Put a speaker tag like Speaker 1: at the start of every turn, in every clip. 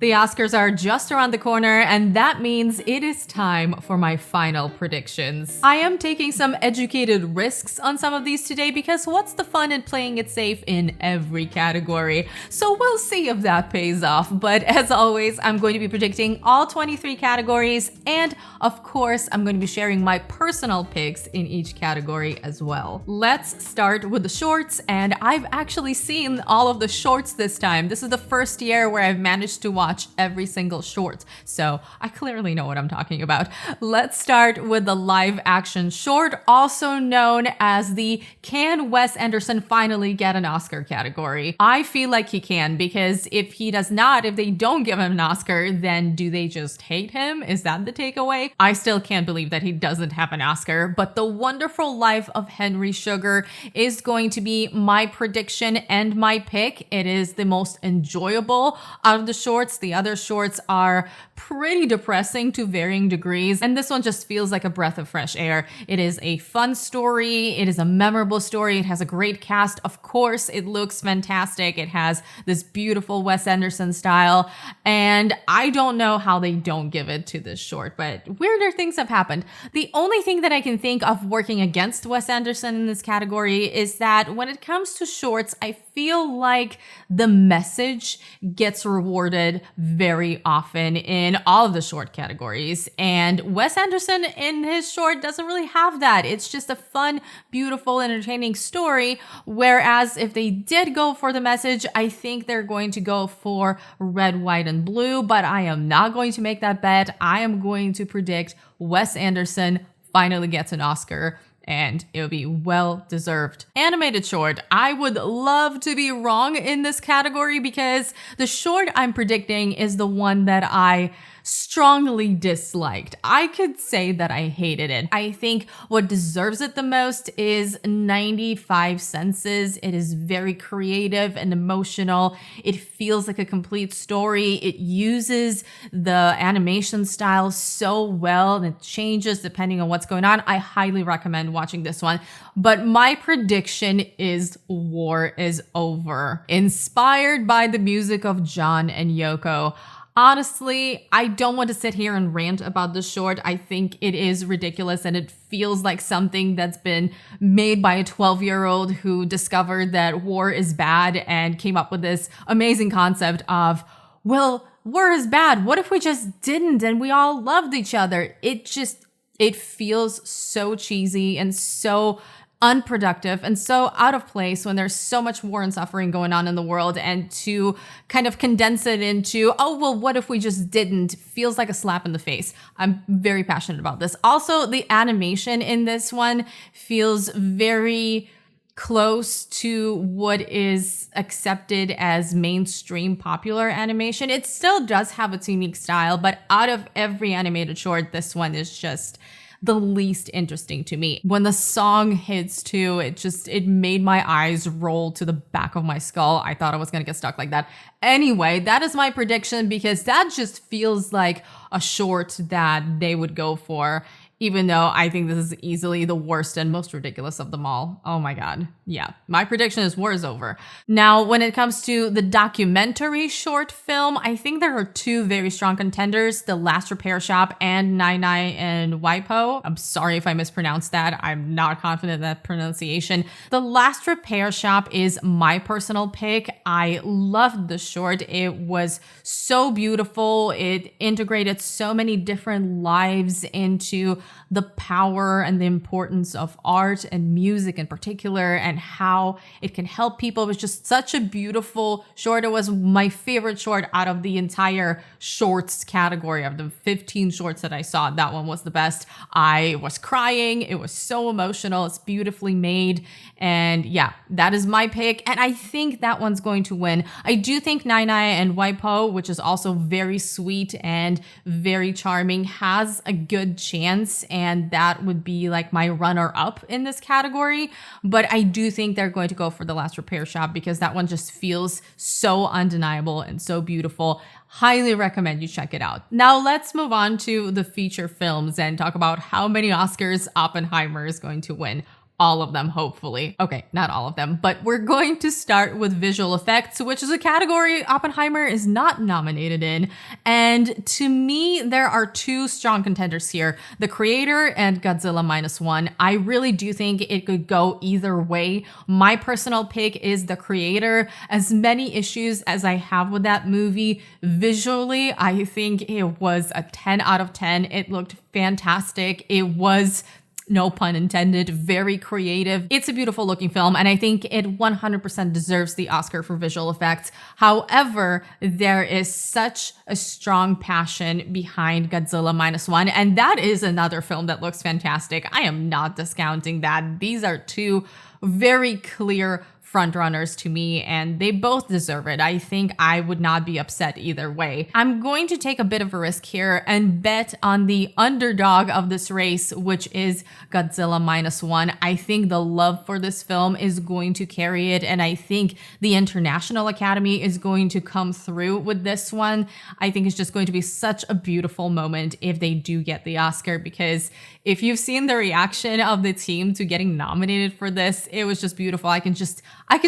Speaker 1: The Oscars are just around the corner, and that means it is time for my final predictions. I am taking some educated risks on some of these today because what's the fun in playing it safe in every category? So we'll see if that pays off. But as always, I'm going to be predicting all 23 categories, and of course, I'm going to be sharing my personal picks in each category as well. Let's start with the shorts, and I've actually seen all of the shorts this time. This is the first year where I've managed to watch every single short, so I clearly know what I'm talking about. Let's start with the live action short, also known as the Can Wes Anderson Finally Get an Oscar category. I feel like he can, because if he does not, if they don't give him an Oscar, then do they just hate him? Is that the takeaway? I still can't believe that he doesn't have an Oscar, but The Wonderful Life of Henry Sugar is going to be my prediction and my pick. It is the most enjoyable out of the shorts. The other shorts are pretty depressing to varying degrees, and this one just feels like a breath of fresh air. It is a fun story. It is a memorable story. It has a great cast. Of course, it looks fantastic. It has this beautiful Wes Anderson style, and I don't know how they don't give it to this short, but weirder things have happened. The only thing that I can think of working against Wes Anderson in this category is that when it comes to shorts, I feel like the message gets rewarded very often in all of the short categories. And Wes Anderson in his short doesn't really have that. It's just a fun, beautiful, entertaining story. Whereas if they did go for the message, I think they're going to go for Red, White, and Blue, but I am not going to make that bet. I am going to predict Wes Anderson finally gets an Oscar, and it'll be well deserved. Animated short. I would love to be wrong in this category because the short I'm predicting is the one that I strongly disliked. I could say that I hated it. I think what deserves it the most is 95 Senses. It is very creative and emotional. It feels like a complete story. It uses the animation style so well, and it changes depending on what's going on. I highly recommend watching this one. But my prediction is War is Over. Inspired by the music of John and Yoko. Honestly, I don't want to sit here and rant about this short. I think it is ridiculous, and it feels like something that's been made by a 12-year-old who discovered that war is bad and came up with this amazing concept of, well, war is bad. What if we just didn't and we all loved each other? It feels so cheesy and so unproductive and so out of place when there's so much war and suffering going on in the world, and to kind of condense it into, oh, well, what if we just didn't, feels like a slap in the face. I'm very passionate about this. Also, the animation in this one feels very close to what is accepted as mainstream popular animation. It still does have its unique style, but out of every animated short, this one is just the least interesting to me. When the song hits too, it made my eyes roll to the back of my skull. I thought I was gonna get stuck like that. Anyway, that is my prediction because that just feels like a short that they would go for, even though I think this is easily the worst and most ridiculous of them all. Oh my God. Yeah, my prediction is War is Over. Now, when it comes to the documentary short film, I think there are two very strong contenders, The Last Repair Shop and Nai Nai and Waipo. I'm sorry if I mispronounced that. I'm not confident in that pronunciation. The Last Repair Shop is my personal pick. I loved the short. It was so beautiful. It integrated so many different lives into the power and the importance of art and music in particular, and how it can help people. It was just such a beautiful short. It was my favorite short out of the entire shorts category. Of the 15 shorts that I saw, that one was the best. I was crying. It was so emotional. It's beautifully made. And yeah, that is my pick. And I think that one's going to win. I do think Nai Nai and Waipo, which is also very sweet and very charming, has a good chance. And that would be like my runner up in this category. But I do think they're going to go for The Last Repair Shop because that one just feels so undeniable and so beautiful. Highly recommend you check it out. Now let's move on to the feature films and talk about how many Oscars Oppenheimer is going to win. all of them, hopefully. Okay, not all of them, but we're going to start with visual effects, which is a category Oppenheimer is not nominated in. And to me, there are two strong contenders here, the creator and Godzilla Minus One. I really do think it could go either way. My personal pick is the creator. As many issues as I have with that movie, visually, I think it was a 10 out of 10. It looked fantastic. It was, no pun intended, very creative. It's a beautiful looking film, and I think it 100% deserves the Oscar for visual effects. However, there is such a strong passion behind Godzilla Minus One, and that is another film that looks fantastic. I am not discounting that. These are two very clear frontrunners to me, and they both deserve it. I think I would not be upset either way. I'm going to take a bit of a risk here and bet on the underdog of this race, which is Godzilla Minus One. I think the love for this film is going to carry it, and I think the International Academy is going to come through with this one. I think it's just going to be such a beautiful moment if they do get the Oscar, because if you've seen the reaction of the team to getting nominated for this, it was just beautiful. I could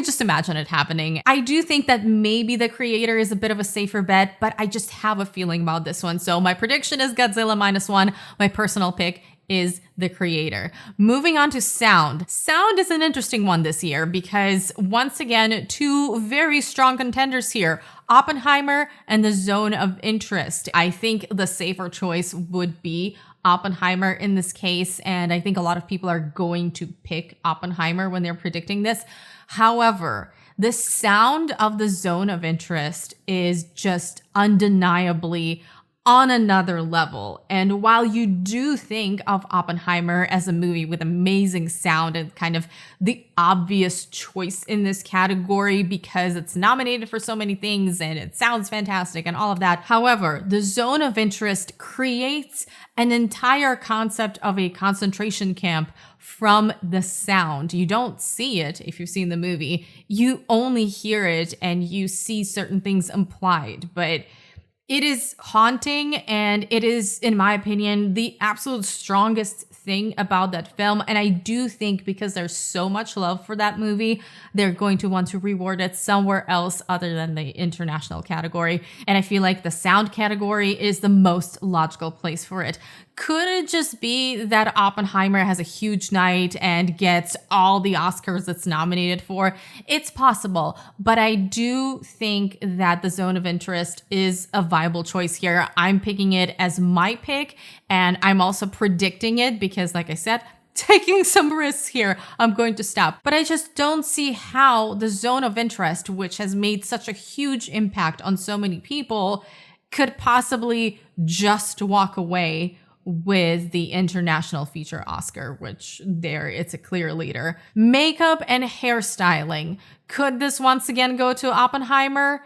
Speaker 1: just imagine it happening. I do think that maybe the creator is a bit of a safer bet, but I just have a feeling about this one. So my prediction is Godzilla Minus One. My personal pick is the creator. Moving on to sound. Sound is an interesting one this year because, once again, two very strong contenders here, Oppenheimer and The Zone of Interest. I think the safer choice would be Oppenheimer in this case, and I think a lot of people are going to pick Oppenheimer when they're predicting this. However, the sound of The Zone of Interest is just undeniably on another level. And while you do think of Oppenheimer as a movie with amazing sound and kind of the obvious choice in this category because it's nominated for so many things and it sounds fantastic and all of that. However, The Zone of Interest creates an entire concept of a concentration camp from the sound. You don't see it if you've seen the movie. You only hear it and you see certain things implied, but it is haunting, and it is, in my opinion, the absolute strongest thing about that film. And I do think because there's so much love for that movie, they're going to want to reward it somewhere else other than the international category. And I feel like the sound category is the most logical place for it. Could it just be that Oppenheimer has a huge night and gets all the Oscars it's nominated for? It's possible, but I do think that The Zone of Interest is a viable choice here. I'm picking it as my pick, and I'm also predicting it because, like I said, taking some risks here. I'm going to stop. But I just don't see how The Zone of Interest, which has made such a huge impact on so many people, could possibly just walk away with the International Feature Oscar, which there it's a clear leader. Makeup and hairstyling. Could this once again go to Oppenheimer?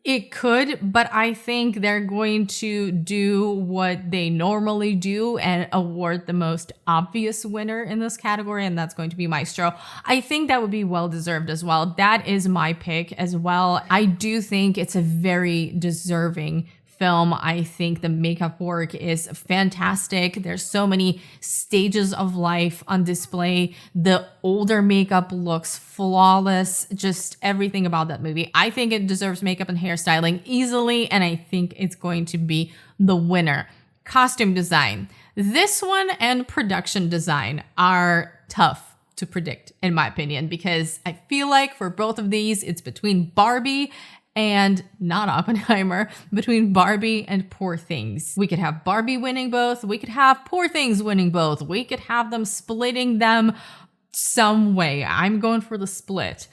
Speaker 1: It could, but I think they're going to do what they normally do and award the most obvious winner in this category, and that's going to be Maestro. I think that would be well-deserved as well. That is my pick as well. I do think it's a very deserving film. I think the makeup work is fantastic. There's so many stages of life on display. The older makeup looks flawless. Just everything about that movie. I think it deserves makeup and hairstyling easily, and I think it's going to be the winner. Costume design. This one and production design are tough to predict, in my opinion, because I feel like for both of these, it's between Barbie and not Oppenheimer, between Barbie and Poor Things. We could have Barbie winning both. We could have Poor Things winning both. We could have them splitting them some way. I'm going for the split,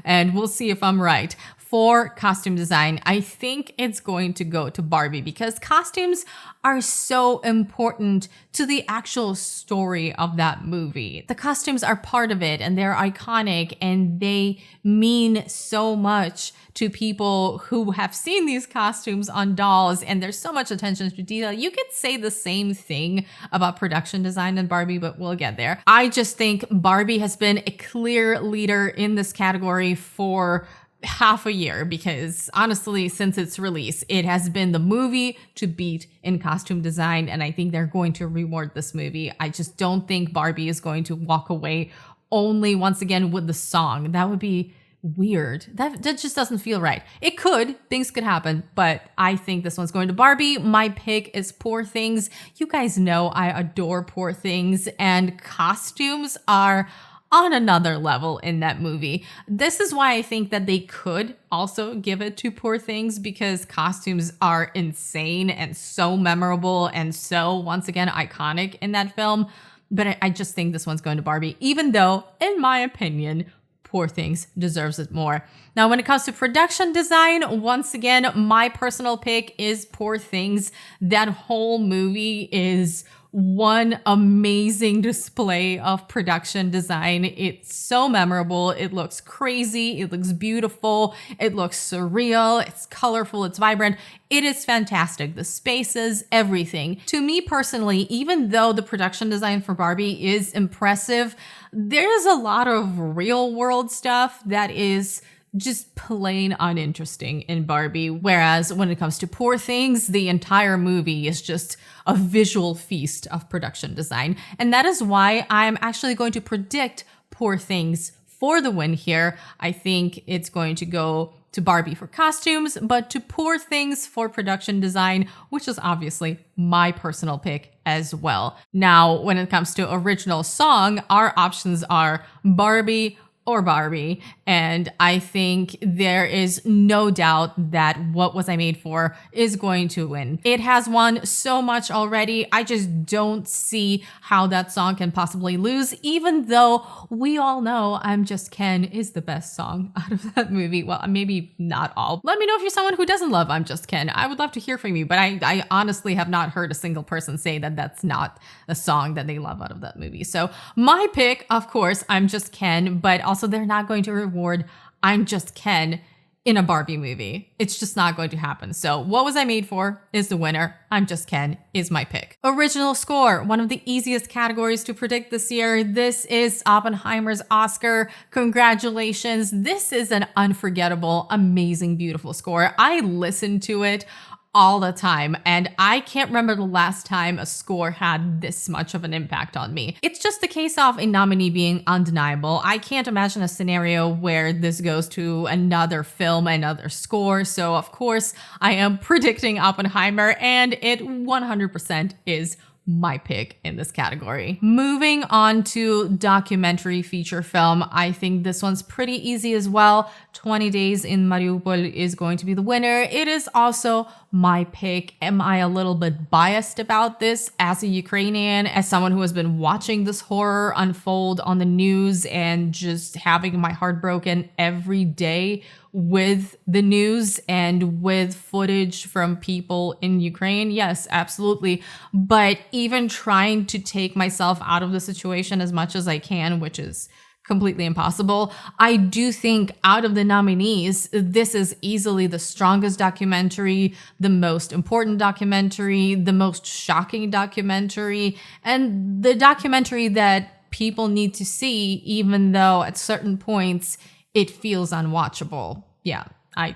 Speaker 1: and we'll see if I'm right. For costume design, I think it's going to go to Barbie because costumes are so important to the actual story of that movie. The costumes are part of it, and they're iconic, and they mean so much to people who have seen these costumes on dolls, and there's so much attention to detail. You could say the same thing about production design in Barbie, but we'll get there. I just think Barbie has been a clear leader in this category for half a year, because honestly, since its release, it has been the movie to beat in costume design, and I think they're going to reward this movie. I just don't think Barbie is going to walk away only once again with the song. That would be weird. That just doesn't feel right. It could, things could happen, but I think this one's going to Barbie. My pick is Poor Things. You guys know I adore Poor Things, and costumes are on another level in that movie. This is why I think that they could also give it to Poor Things, because costumes are insane and so memorable and so, once again, iconic in that film. But I just think this one's going to Barbie, even though, in my opinion, Poor Things deserves it more. Now, when it comes to production design, once again, my personal pick is Poor Things. That whole movie is one amazing display of production design. It's so memorable. It looks crazy. It looks beautiful. It looks surreal. It's colorful. It's vibrant. It is fantastic. The spaces, everything. To me personally, even though the production design for Barbie is impressive, there's a lot of real world stuff that is just plain uninteresting in Barbie. Whereas when it comes to Poor Things, the entire movie is just a visual feast of production design. And that is why I'm actually going to predict Poor Things for the win here. I think it's going to go to Barbie for costumes, but to Poor Things for production design, which is obviously my personal pick as well. Now, when it comes to original song, our options are Barbie or Barbie. And I think there is no doubt that What Was I Made For is going to win. It has won so much already. I just don't see how that song can possibly lose, even though we all know I'm Just Ken is the best song out of that movie. Well, maybe not all. Let me know if you're someone who doesn't love I'm Just Ken. I would love to hear from you, but I honestly have not heard a single person say that that's not a song that they love out of that movie. So my pick, of course, I'm Just Ken, but also they're not going to reward I'm Just Ken in a Barbie movie. It's just not going to happen. So What Was I Made For is the winner. I'm Just Ken is my pick. Original score, one of the easiest categories to predict this year. This is Oppenheimer's Oscar. Congratulations. This is an unforgettable, amazing, beautiful score. I listened to it all the time, and I can't remember the last time a score had this much of an impact on me. It's just a case of a nominee being undeniable. I can't imagine a scenario where this goes to another film, another score. So of course I am predicting Oppenheimer, and it 100% is my pick in this category. Moving on to documentary feature film, I think this one's pretty easy as well. 20 Days in Mariupol is going to be the winner. It is also my pick. Am I a little bit biased about this as a Ukrainian, as someone who has been watching this horror unfold on the news and just having my heart broken every day with the news and with footage from people in Ukraine? Yes, absolutely. But even trying to take myself out of the situation as much as I can, which is completely impossible, I do think out of the nominees, this is easily the strongest documentary, the most important documentary, the most shocking documentary, and the documentary that people need to see, even though at certain points it feels unwatchable. Yeah, I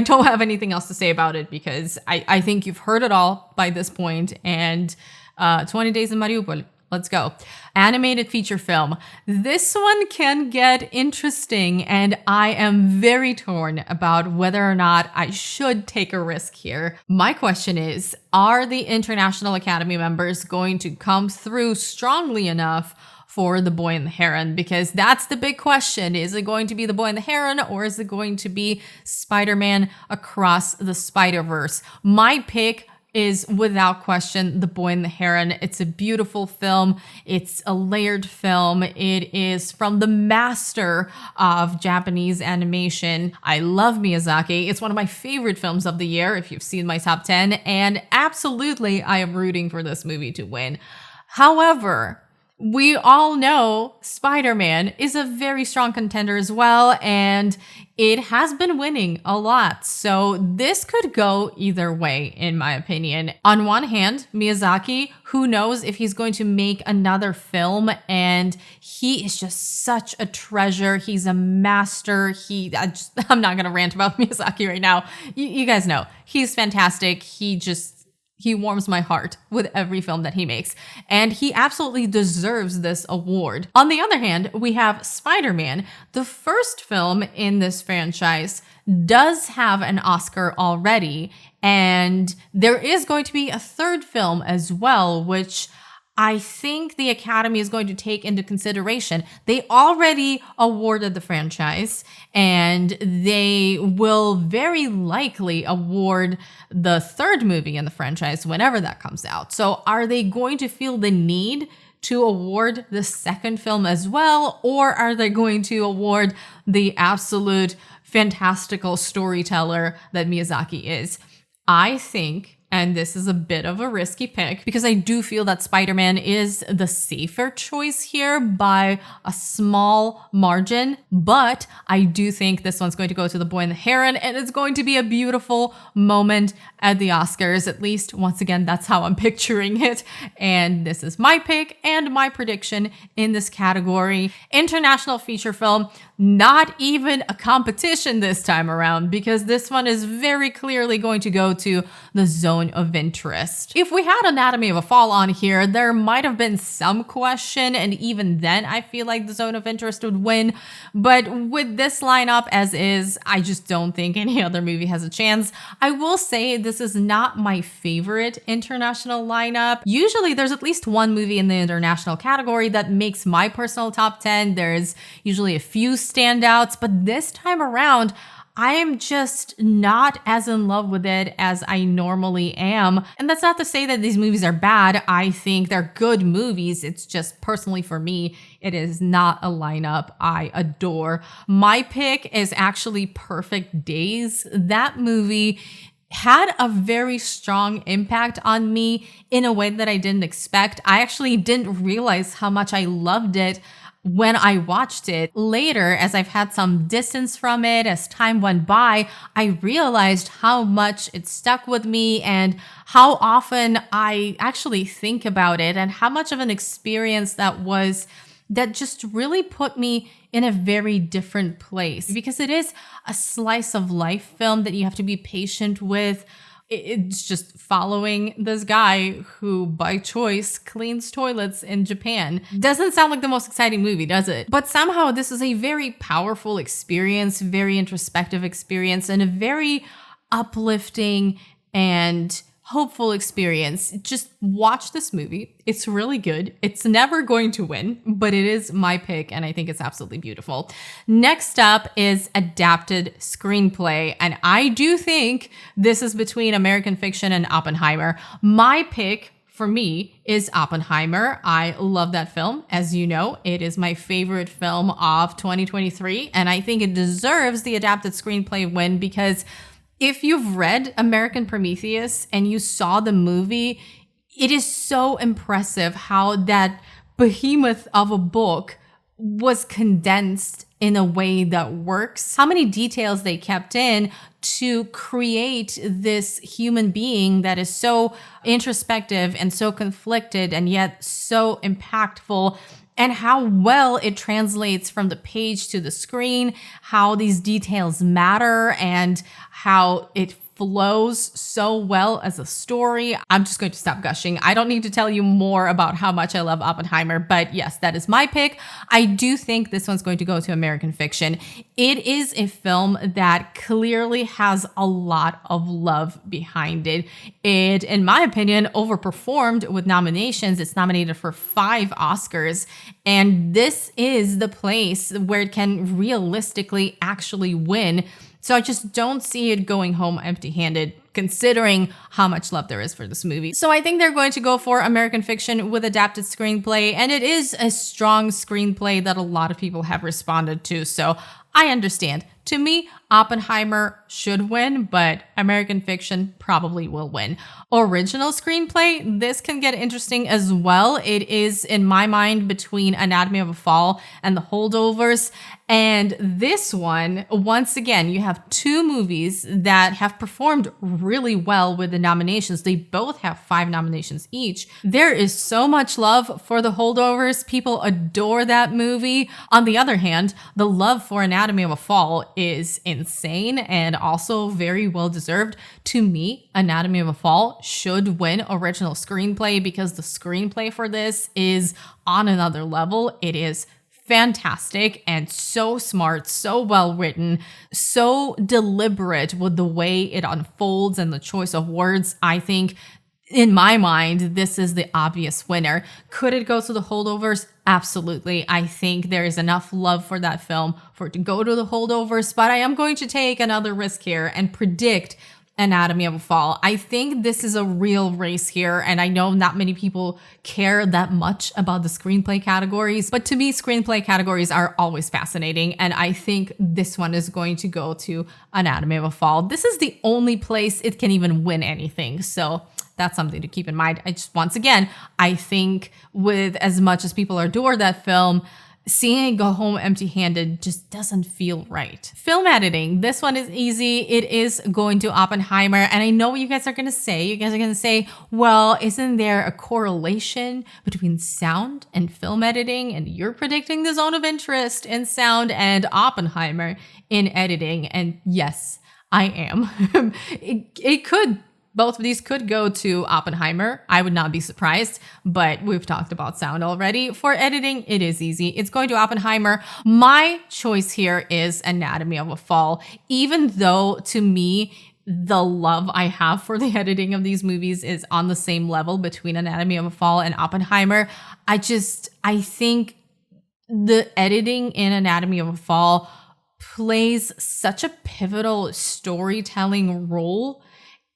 Speaker 1: don't have anything else to say about it, because I think you've heard it all by this point. And 20 Days in Mariupol, let's go. Animated feature film. This one can get interesting, and I am very torn about whether or not I should take a risk here. My question is, are the International Academy members going to come through strongly enough for The Boy and the Heron? Because that's the big question. Is it going to be The Boy and the Heron, or is it going to be Spider-Man Across the Spider-Verse? My pick is without question The Boy and the Heron. It's a beautiful film. It's a layered film. It is from the master of Japanese animation. I love Miyazaki. It's one of my favorite films of the year, if you've seen my top 10, and absolutely I am rooting for this movie to win. However, We all know Spider-Man is a very strong contender as well, and it has been winning a lot. So this could go either way, in my opinion. On one hand, Miyazaki, who knows if he's going to make another film, and he is just such a treasure. He's a master. I'm not going to rant about Miyazaki right now. You guys know, he's fantastic. He warms my heart with every film that he makes, and he absolutely deserves this award. On the other hand, we have Spider-Man. The first film in this franchise does have an Oscar already, and there is going to be a third film as well, which I think the Academy is going to take into consideration. They already awarded the franchise, and they will very likely award the third movie in the franchise whenever that comes out. So are they going to feel the need to award the second film as well, or are they going to award the absolute fantastical storyteller that Miyazaki is? I think, and this is a bit of a risky pick, because I do feel that Spider-Man is the safer choice here by a small margin, but I do think this one's going to go to The Boy and the Heron, and it's going to be a beautiful moment at the Oscars. At least, once again, that's how I'm picturing it. And this is my pick and my prediction in this category. International feature film, not even a competition this time around, because this one is very clearly going to go to the zone of interest. If we had Anatomy of a Fall on here, there might have been some question, and even then I feel like the zone of interest would win. But with this lineup as is, I just don't think any other movie has a chance. I will say this is not my favorite international lineup. Usually there's at least one movie in the international category that makes my personal top 10. There's usually a few standouts, but this time around, I am just not as in love with it as I normally am. And that's not to say that these movies are bad. I think they're good movies. It's just personally for me, it is not a lineup I adore. My pick is actually Perfect Days. That movie had a very strong impact on me in a way that I didn't expect. I actually didn't realize how much I loved it when I watched it. Later, as I've had some distance from it, as time went by, I realized how much it stuck with me and how often I actually think about it and how much of an experience that was, that just really put me in a very different place, because it is a slice of life film that you have to be patient with. It's just following this guy who, by choice, cleans toilets in Japan. Doesn't sound like the most exciting movie, does it? But somehow this is a very powerful experience, very introspective experience, and a very uplifting and hopeful experience. Just watch this movie. It's really good. It's never going to win, but it is my pick, and I think it's absolutely beautiful. Next up is adapted screenplay, and I do think this is between American Fiction and Oppenheimer. My pick for me is Oppenheimer. I love that film. As you know, it is my favorite film of 2023, and I think it deserves the adapted screenplay win, because if you've read American Prometheus and you saw the movie, it is so impressive how that behemoth of a book was condensed in a way that works. How many details they kept in to create this human being that is so introspective and so conflicted and yet so impactful, and how well it translates from the page to the screen, how these details matter, and how it flows so well as a story. I'm just going to stop gushing. I don't need to tell you more about how much I love Oppenheimer, but yes, that is my pick. I do think this one's going to go to American Fiction. It is a film that clearly has a lot of love behind it. It, in my opinion, overperformed with nominations. It's nominated for 5 Oscars, and this is the place where it can realistically actually win. So I just don't see it going home empty-handed, considering how much love there is for this movie. So I think they're going to go for American Fiction with adapted screenplay, and it is a strong screenplay that a lot of people have responded to. So I understand. To me, Oppenheimer should win, but American Fiction probably will win. Original screenplay, this can get interesting as well. It is, in my mind, between Anatomy of a Fall and The Holdovers. And this one, once again, you have two movies that have performed really well with the nominations. They both have 5 nominations each. There is so much love for The Holdovers. People adore that movie. On the other hand, the love for Anatomy of a Fall is insane and also very well deserved. To me, Anatomy of a Fall should win original screenplay because the screenplay for this is on another level. It is fantastic and so smart, so well written, so deliberate with the way it unfolds and the choice of words. I think, in my mind, this is the obvious winner. Could it go to The Holdovers? Absolutely. I think there is enough love for that film for it to go to The Holdovers, but I am going to take another risk here and predict Anatomy of a Fall. I think this is a real race here, and I know not many people care that much about the screenplay categories, but to me, screenplay categories are always fascinating, and I think this one is going to go to Anatomy of a Fall. This is the only place it can even win anything, so that's something to keep in mind. Once again, I think with as much as people adore that film, seeing it go home empty-handed just doesn't feel right. Film editing. This one is easy. It is going to Oppenheimer. And I know what you guys are going to say. You guys are going to say, well, isn't there a correlation between sound and film editing? And you're predicting the zone of interest in sound and Oppenheimer in editing. And yes, I am. It could. Both of these could go to Oppenheimer. I would not be surprised, but we've talked about sound already. For editing, it is easy. It's going to Oppenheimer. My choice here is Anatomy of a Fall, even though to me, the love I have for the editing of these movies is on the same level between Anatomy of a Fall and Oppenheimer. I think the editing in Anatomy of a Fall plays such a pivotal storytelling role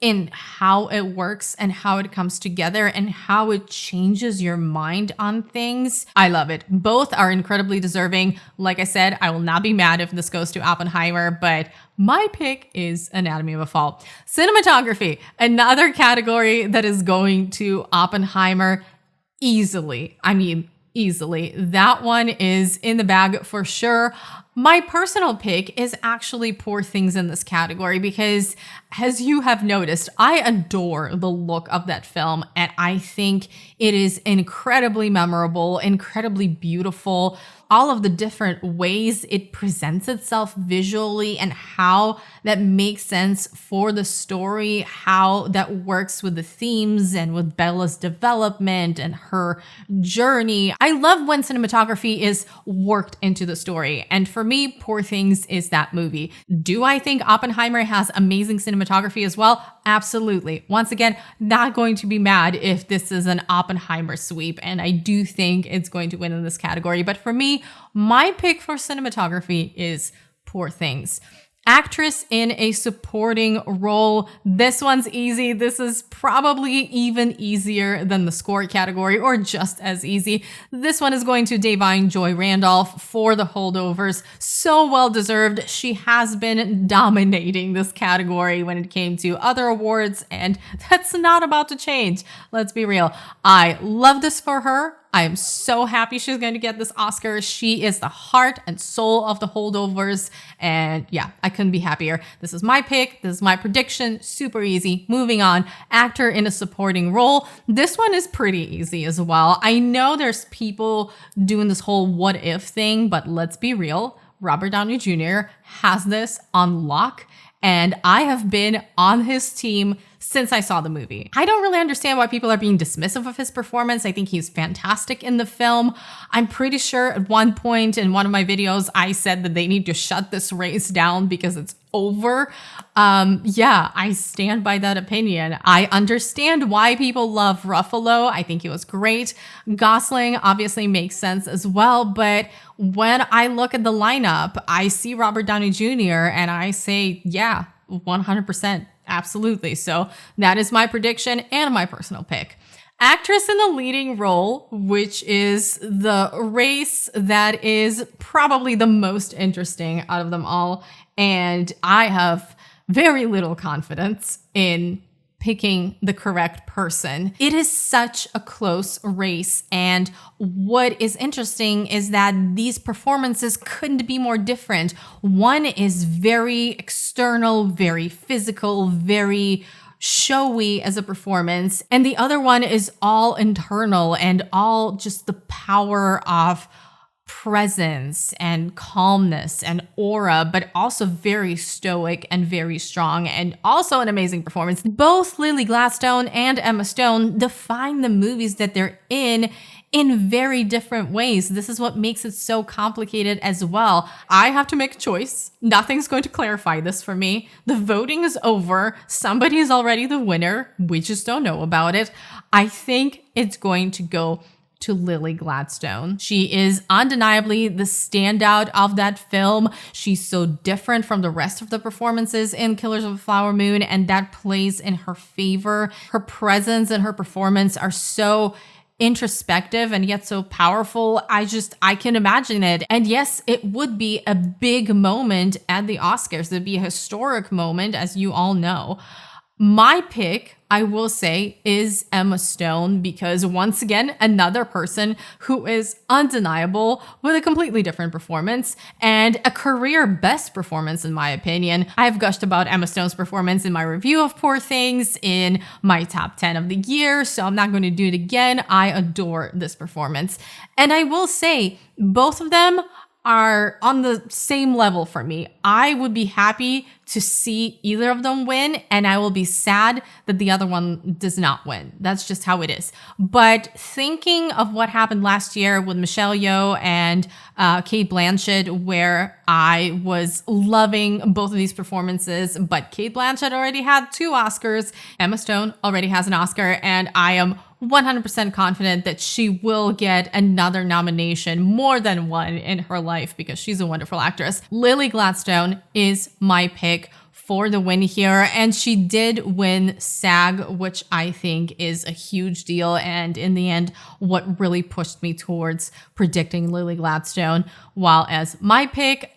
Speaker 1: in how it works and how it comes together and how it changes your mind on things. I love it. Both are incredibly deserving. Like I said, I will not be mad if this goes to Oppenheimer, but my pick is Anatomy of a Fall. Cinematography, another category that is going to Oppenheimer easily. I mean, easily. That one is in the bag for sure. My personal pick is actually Poor Things in this category because, as you have noticed, I adore the look of that film and I think it is incredibly memorable, incredibly beautiful. All of the different ways it presents itself visually and how that makes sense for the story, how that works with the themes and with Bella's development and her journey. I love when cinematography is worked into the story. And for me, Poor Things is that movie. Do I think Oppenheimer has amazing cinematography as well? Absolutely. Once again, not going to be mad if this is an Oppenheimer sweep. And I do think it's going to win in this category. But for me, my pick for cinematography is Poor Things. Actress in a supporting role. This one's easy. This is probably even easier than the score category or just as easy. This one is going to Da'Vine Joy Randolph for The Holdovers. So well deserved. She has been dominating this category when it came to other awards, and that's not about to change. Let's be real. I love this for her. I am so happy she's going to get this Oscar. She is the heart and soul of The Holdovers. And yeah, I couldn't be happier. This is my pick. This is my prediction. Super easy. Moving on. Actor in a supporting role. This one is pretty easy as well. I know there's people doing this whole what if thing, but let's be real. Robert Downey Jr. has this on lock. And I have been on his team since I saw the movie. I don't really understand why people are being dismissive of his performance. I think he's fantastic in the film. I'm pretty sure at one point in one of my videos, I said that they need to shut this race down because it's over. Yeah, I stand by that opinion. I understand why people love Ruffalo. I think he was great. Gosling obviously makes sense as well, but when I look at the lineup, I see Robert Downey Jr. and I say, yeah, 100%. Absolutely. So that is my prediction and my personal pick. Actress in the leading role, which is the race that is probably the most interesting out of them all. and I have very little confidence in picking the correct person. It is such a close race. And what is interesting is that these performances couldn't be more different. One is very external, very physical, very showy as a performance. And the other one is all internal and all just the power of presence and calmness and aura, but also very stoic and very strong, and also an amazing performance. Both Lily Gladstone and Emma Stone define the movies that they're in very different ways. This is what makes it so complicated as well. I have to make a choice. Nothing's going to clarify this for me. The voting is over. Somebody is already the winner. We just don't know about it. I think it's going to go to Lily Gladstone. She is undeniably the standout of that film. She's so different from the rest of the performances in Killers of the Flower Moon, and that plays in her favor. Her presence and her performance are so introspective and yet so powerful. I can imagine it. And yes, it would be a big moment at the Oscars. It'd be a historic moment, as you all know. My pick, I will say, is Emma Stone, because once again, another person who is undeniable with a completely different performance and a career best performance, in my opinion. I've gushed about Emma Stone's performance in my review of Poor Things, in my top 10 of the year, so I'm not going to do it again. I adore this performance. And I will say, both of them are on the same level for me. I would be happy to see either of them win, and I will be sad that the other one does not win. That's just how it is. But thinking of what happened last year with Michelle Yeoh and Cate Blanchett, where I was loving both of these performances, but Cate Blanchett already had 2 Oscars. Emma Stone already has an Oscar, and I am 100% confident that she will get another nomination, more than one, in her life, because she's a wonderful actress. Lily Gladstone is my pick for the win here, and she did win SAG, which I think is a huge deal, and in the end, what really pushed me towards predicting Lily Gladstone. While as my pick,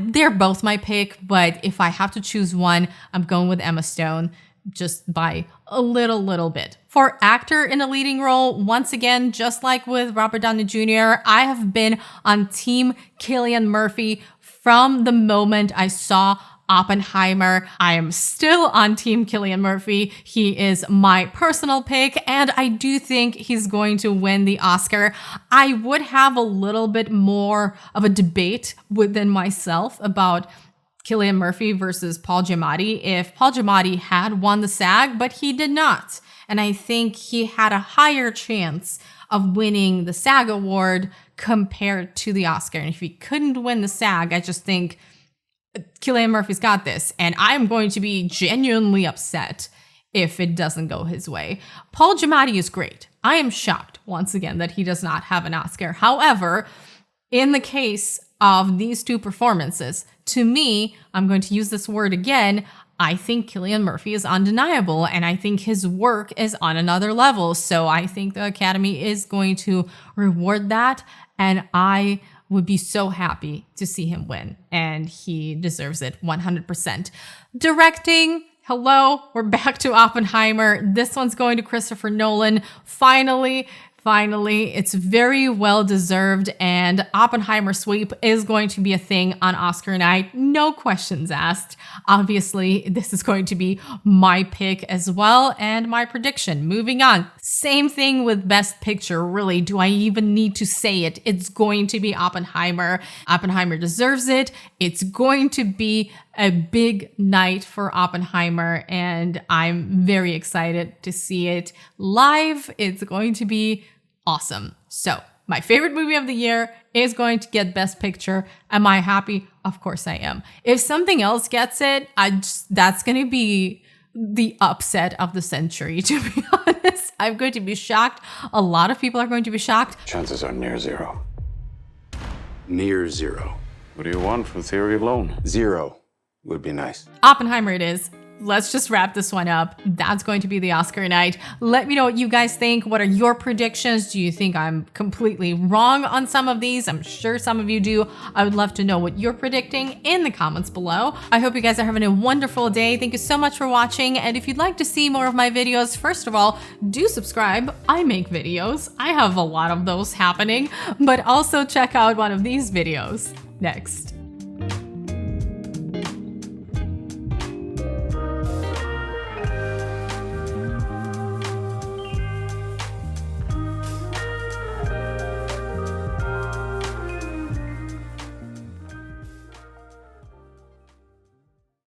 Speaker 1: they're both my pick, but if I have to choose one, I'm going with Emma Stone, just by a little bit. For actor in a leading role, once again, just like with Robert Downey Jr., I have been on Team Cillian Murphy from the moment I saw Oppenheimer. I am still on Team Cillian Murphy. He is my personal pick, and I do think he's going to win the Oscar. I would have a little bit more of a debate within myself about Cillian Murphy versus Paul Giamatti if Paul Giamatti had won the SAG, but he did not. And I think he had a higher chance of winning the SAG award compared to the Oscar. And if he couldn't win the SAG, I just think Cillian Murphy's got this. And I'm going to be genuinely upset if it doesn't go his way. Paul Giamatti is great. I am shocked, once again, that he does not have an Oscar. However, in the case of these 2 performances, to me, I'm going to use this word again, I think Cillian Murphy is undeniable, and I think his work is on another level. So I think the Academy is going to reward that, and I would be so happy to see him win, and he deserves it 100%. Directing, hello, we're back to Oppenheimer. This one's going to Christopher Nolan. Finally, it's very well deserved, and Oppenheimer sweep is going to be a thing on Oscar night. No questions asked. Obviously, this is going to be my pick as well, and my prediction. Moving on. Same thing with Best Picture, really. Do I even need to say it? It's going to be Oppenheimer. Oppenheimer deserves it. It's going to be a big night for Oppenheimer, and I'm very excited to see it live. It's going to be awesome. So, my favorite movie of the year is going to get Best Picture. Am I happy? Of course I am. If something else gets it, that's going to be the upset of the century, to be honest. I'm going to be shocked. A lot of people are going to be shocked.
Speaker 2: Chances are near zero.
Speaker 3: Near zero.
Speaker 2: What do you want for theory alone?
Speaker 3: 0 would be nice.
Speaker 1: Oppenheimer it is. let's just wrap this one up. That's going to be the Oscar night. Let me know what you guys think. What are your predictions? Do you think I'm completely wrong on some of these? I'm sure some of you do. I would love to know what you're predicting in the comments below. I hope you guys are having a wonderful day. Thank you so much for watching. And if you'd like to see more of my videos, first of all, do subscribe. I make videos. I have a lot of those happening, but also check out one of these videos next.